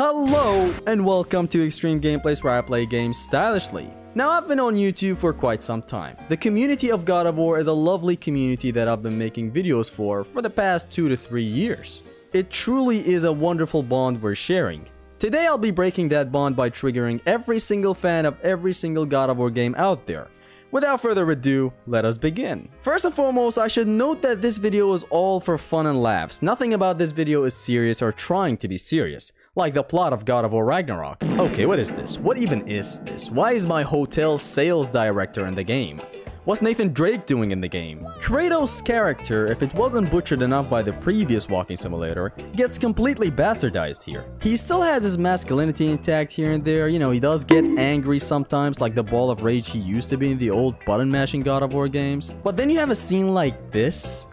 Hello and welcome to Extreme Gameplays, where I play games stylishly. Now, I've been on YouTube for quite some time. The community of God of War is a lovely community that I've been making videos for the past 2 to 3 years. It truly is a wonderful bond we're sharing. Today I'll be breaking that bond by triggering every single fan of every single God of War game out there. Without further ado, let us begin. First and foremost, I should note that this video is all for fun and laughs. Nothing about this video is serious or trying to be serious, like the plot of God of War Ragnarok. Okay, what is this? What even is this? Why is my hotel sales director in the game? What's Nathan Drake doing in the game? Kratos' character, if it wasn't butchered enough by the previous walking simulator, gets completely bastardized here. He still has his masculinity intact here and there, he does get angry sometimes, like the ball of rage he used to be in the old button-mashing God of War games. But then you have a scene like this.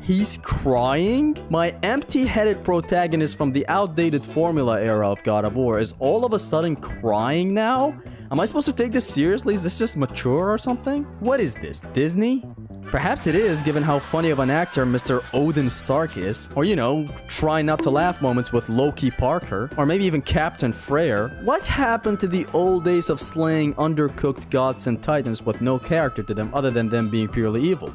He's crying? My empty-headed protagonist from the outdated formula era of God of War is all of a sudden crying now? Am I supposed to take this seriously? Is this just mature or something? What is this, Disney? Perhaps it is, given how funny of an actor Mr. Odin Stark is. Or, try not to laugh moments with Loki Parker. Or maybe even Captain Freyr. What happened to the old days of slaying undercooked gods and titans with no character to them other than them being purely evil?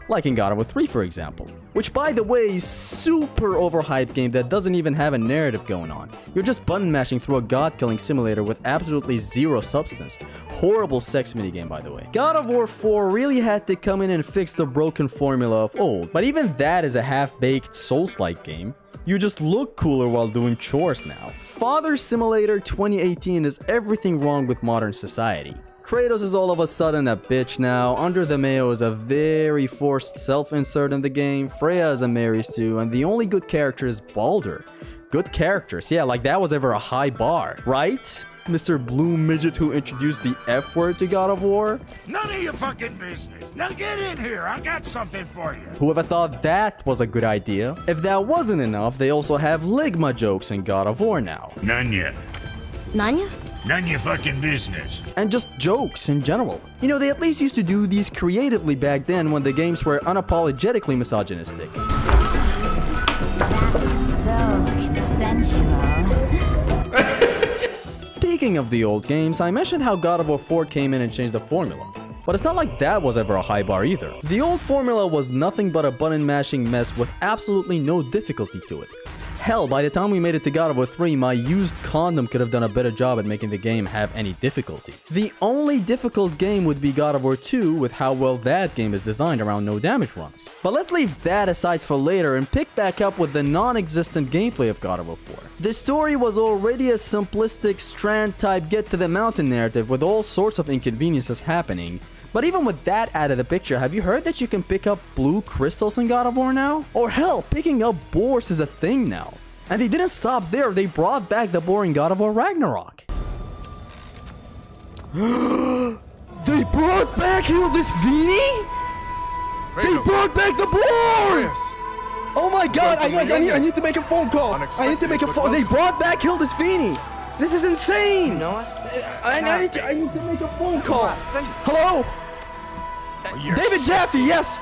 Like in God of War 3, for example. Which, by the way, is super overhyped game that doesn't even have a narrative going on. You're just button mashing through a god-killing simulator with absolutely zero substance. Horrible sex minigame, by the way. God of War 4 really had to come in and fix the broken formula of old. But even that is a half-baked Souls-like game. You just look cooler while doing chores now. Father Simulator 2018 is everything wrong with modern society. Kratos is all of a sudden a bitch now, Under the Mayo is a very forced self-insert in the game, Freya is a Mary's too, and the only good character is Baldur. Good characters, yeah, like that was ever a high bar, right? Mr. Blue Midget who introduced the F word to God of War? None of your fucking business. Now get in here, I got something for you. Whoever thought that was a good idea? If that wasn't enough, they also have Ligma jokes in God of War now. None yet. Nanya? None your fucking business. And just jokes in general. They at least used to do these creatively back then when the games were unapologetically misogynistic. That was so consensual. Speaking of the old games, I mentioned how God of War 4 came in and changed the formula. But it's not like that was ever a high bar either. The old formula was nothing but a button mashing mess with absolutely no difficulty to it. Hell, by the time we made it to God of War 3, my used condom could have done a better job at making the game have any difficulty. The only difficult game would be God of War 2 with how well that game is designed around no damage runs. But let's leave that aside for later and pick back up with the non-existent gameplay of God of War 4. The story was already a simplistic Strand-type get-to-the-mountain narrative with all sorts of inconveniences happening. But even with that out of the picture, have you heard that you can pick up blue crystals in God of War now? Or hell, picking up boars is a thing now. And they didn't stop there, they brought back the boar in God of War Ragnarok. They brought back Hildisvini? They brought back the boar! Oh my god, I need to make a phone call. I need to make a phone. They brought back Hildisvini. This is insane! You know us? I need to make a phone call. Hello? David Jaffe, yes!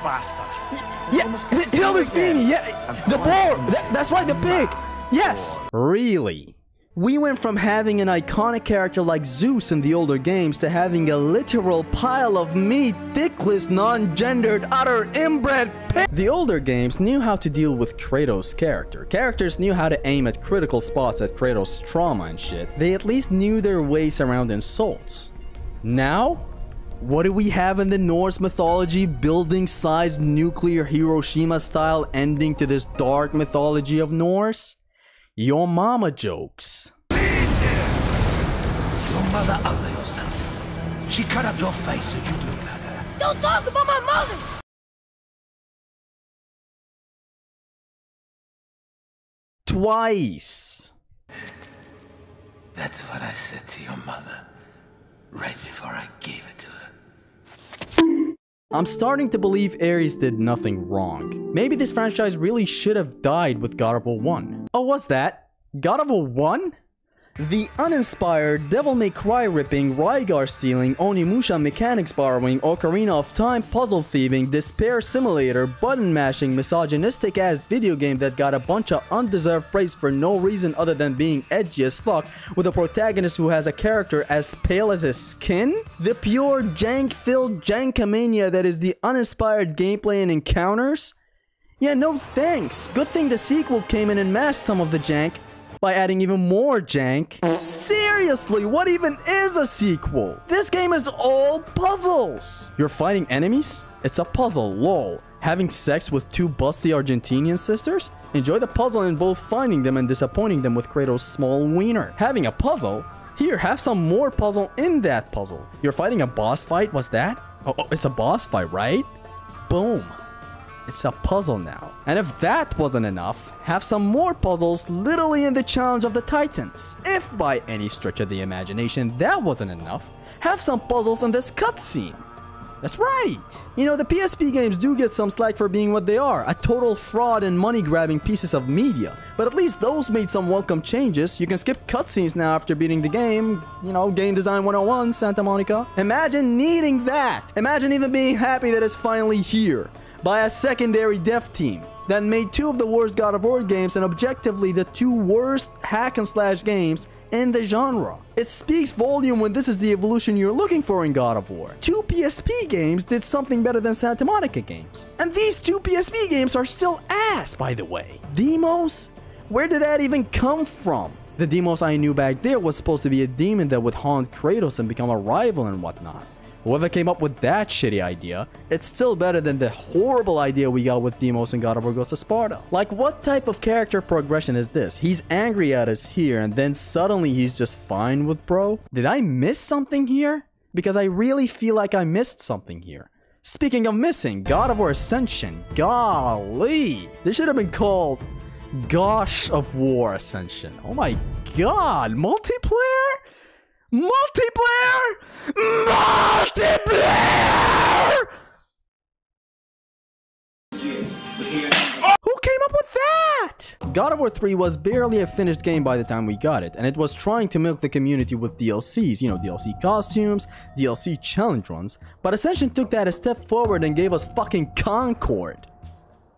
Yeah, Hildisvini, yeah. The boar! That's right, the pig! Yes! Really? We went from having an iconic character like Zeus in the older games to having a literal pile of meat, dickless, non-gendered, utter inbred pig. The older games knew how to deal with Kratos' character. Characters knew how to aim at critical spots at Kratos' trauma and shit. They at least knew their ways around insults. Now? What do we have in the Norse mythology building-sized nuclear Hiroshima-style ending to this dark mythology of Norse? Your mama jokes. Your mother ugly yourself. She cut up your face so you'd look like her. Don't talk about my mother! Twice. That's what I said to your mother right before I gave it to her. I'm starting to believe Ares did nothing wrong. Maybe this franchise really should have died with God of War 1. Oh, what's that? God of War 1? The uninspired, Devil May Cry ripping, Rygar stealing, Onimusha mechanics borrowing, Ocarina of Time puzzle thieving, despair simulator, button mashing, misogynistic ass video game that got a bunch of undeserved praise for no reason other than being edgy as fuck, with a protagonist who has a character as pale as his skin? The pure jank-filled jankamania that is the uninspired gameplay and encounters? Yeah, no thanks. Good thing the sequel came in and masked some of the jank by adding even more jank. Seriously, what even is a sequel? This game is all puzzles. You're fighting enemies? It's a puzzle, lol. Having sex with two busty Argentinian sisters? Enjoy the puzzle in both finding them and disappointing them with Kratos' small wiener. Having a puzzle? Here, have some more puzzle in that puzzle. You're fighting a boss fight? What's that? Oh, it's a boss fight, right? Boom. It's a puzzle now. And if that wasn't enough, have some more puzzles literally in the Challenge of the Titans. If by any stretch of the imagination that wasn't enough, have some puzzles in this cutscene. That's right. You know, the PSP games do get some slack for being what they are, a total fraud and money-grabbing pieces of media. But at least those made some welcome changes. You can skip cutscenes now after beating the game. You know, Game Design 101, Santa Monica. Imagine needing that. Imagine even being happy that it's finally here. By a secondary dev team that made two of the worst God of War games and objectively the two worst hack and slash games in the genre. It speaks volume when this is the evolution you're looking for in God of War. Two PSP games did something better than Santa Monica games. And these two PSP games are still ass, by the way. Demos? Where did that even come from? The Demos I knew back there was supposed to be a demon that would haunt Kratos and become a rival and whatnot. Whoever came up with that shitty idea, it's still better than the horrible idea we got with Deimos and God of War Goes to Sparta. Like, what type of character progression is this? He's angry at us here and then suddenly he's just fine with bro? Did I miss something here? Because I really feel like I missed something here. Speaking of missing, God of War Ascension. Golly! This should have been called Gosh of War Ascension. Oh my god, multiplayer? Multiplayer! Multiplayer! Who came up with that? God of War 3 was barely a finished game by the time we got it, and it was trying to milk the community with DLCs, you know, DLC costumes, DLC challenge runs, but Ascension took that a step forward and gave us fucking Concord.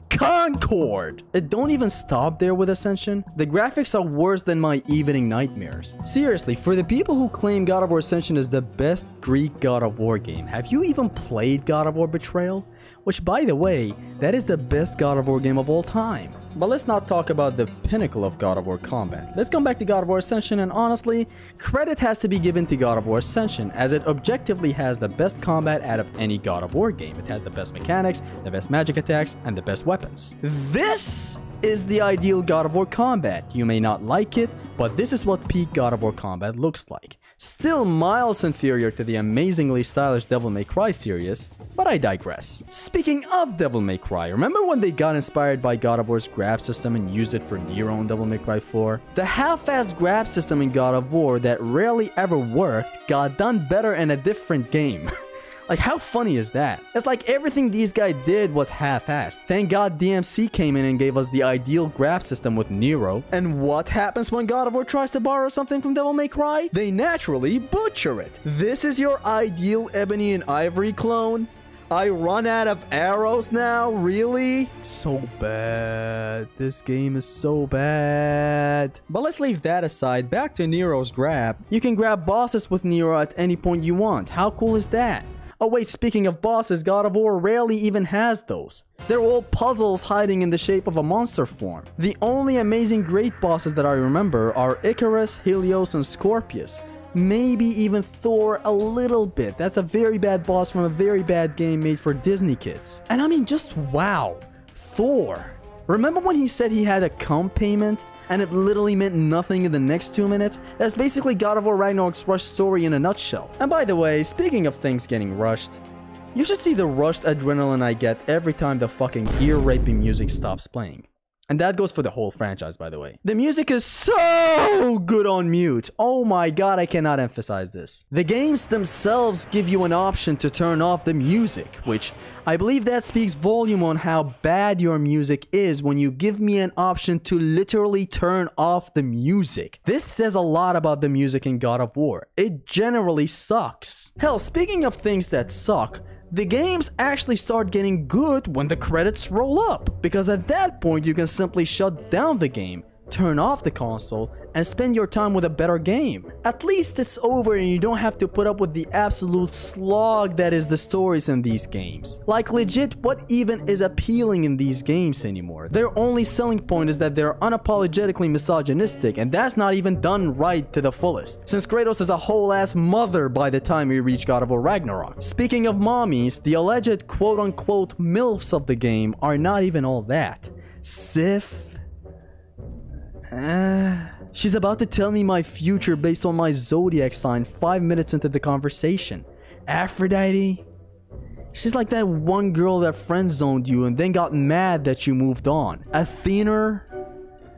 Concord! It don't even stop there with Ascension. The graphics are worse than my evening nightmares. Seriously, for the people who claim God of War Ascension is the best Greek God of War game, have you even played God of War Betrayal? Which, by the way, that is the best God of War game of all time. But let's not talk about the pinnacle of God of War combat. Let's come back to God of War Ascension, and honestly, credit has to be given to God of War Ascension, as it objectively has the best combat out of any God of War game. It has the best mechanics, the best magic attacks, and the best weapons. This is the ideal God of War combat. You may not like it, but this is what peak God of War combat looks like. Still miles inferior to the amazingly stylish Devil May Cry series, but I digress. Speaking of Devil May Cry, remember when they got inspired by God of War's grab system and used it for Nero in Devil May Cry 4? The half-assed grab system in God of War that rarely ever worked got done better in a different game. Like, how funny is that? It's like everything these guys did was half-assed. Thank God DMC came in and gave us the ideal grab system with Nero. And what happens when God of War tries to borrow something from Devil May Cry? They naturally butcher it. This is your ideal Ebony and Ivory clone? I run out of arrows now? Really? So bad. This game is so bad. But let's leave that aside. Back to Nero's grab. You can grab bosses with Nero at any point you want. How cool is that? Oh wait, speaking of bosses, God of War rarely even has those. They're all puzzles hiding in the shape of a monster form. The only amazing great bosses that I remember are Icarus, Helios, and Scorpius. Maybe even Thor a little bit. That's a very bad boss from a very bad game made for Disney kids. And I mean, just wow. Thor. Remember when he said he had a comp payment? And it literally meant nothing in the next 2 minutes? That's basically God of War Ragnarok's rushed story in a nutshell. And by the way, speaking of things getting rushed, you should see the rushed adrenaline I get every time the fucking ear-raping music stops playing. And that goes for the whole franchise, by the way. The music is so good on mute. Oh my god, I cannot emphasize this. The games themselves give you an option to turn off the music, which I believe that speaks volume on how bad your music is when you give me an option to literally turn off the music. This says a lot about the music in God of War. It generally sucks. Hell, speaking of things that suck, the games actually start getting good when the credits roll up, because at that point you can simply shut down the game, turn off the console, and spend your time with a better game. At least it's over and you don't have to put up with the absolute slog that is the stories in these games. Like legit, what even is appealing in these games anymore? Their only selling point is that they're unapologetically misogynistic, and that's not even done right to the fullest, since Kratos is a whole ass mother by the time we reach God of War Ragnarok. Speaking of mommies, the alleged quote-unquote MILFs of the game are not even all that. Sif? She's about to tell me my future based on my zodiac sign 5 minutes into the conversation. Aphrodite? She's like that one girl that friend-zoned you and then got mad that you moved on. Athena?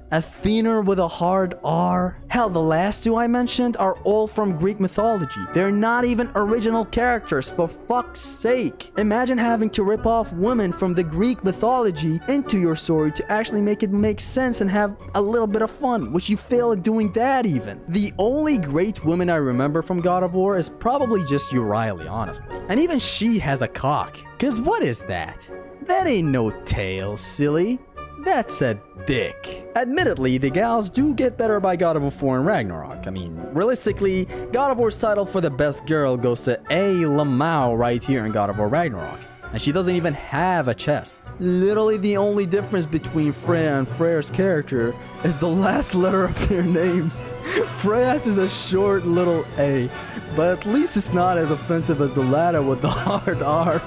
Athena with a hard R? Hell, the last two I mentioned are all from Greek mythology. They're not even original characters, for fuck's sake. Imagine having to rip off women from the Greek mythology into your story to actually make it make sense and have a little bit of fun, which you fail at doing that even. The only great woman I remember from God of War is probably just Euryale, honestly. And even she has a cock. Cause what is that? That ain't no tail, silly. That's a dick. Admittedly, the gals do get better by God of War 4 and Ragnarok. I mean, realistically, God of War's title for the best girl goes to A. Lamau right here in God of War Ragnarok. And she doesn't even have a chest. Literally the only difference between Freya and Freyr's character is the last letter of their names. Freya's is a short little A, but at least it's not as offensive as the latter with the hard R.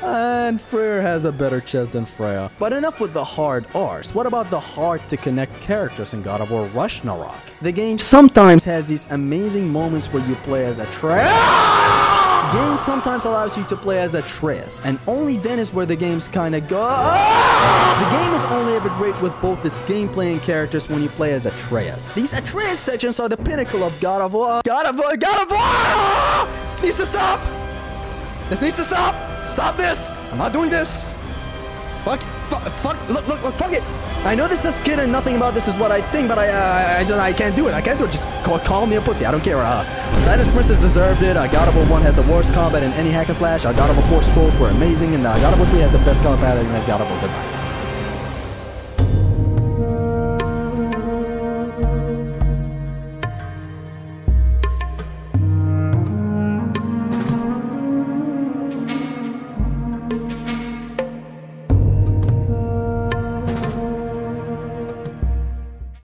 And Freyr has a better chest than Freya. But enough with the hard R's. What about the hard to connect characters in God of War Ragnarok? The game sometimes has these amazing moments where you play as Atreus. The game sometimes allows you to play as Atreus, and only then is where the game's kinda go. The game is only ever great with both its gameplay and characters when you play as Atreus. These Atreus sections are the pinnacle of God of War. God of War! Needs to stop! This needs to stop! Stop this! I'm not doing this! Fuck, look, fuck it! I know this is a skit and nothing about this is what I think, but I can't do it. I can't do it. Just call me a pussy. I don't care. Poseidon's Princess deserved it. God of War 1 has the worst combat in any hack and slash. God of War 4's trolls were amazing, and God of War 3 has the best combat in God of War. Goodbye.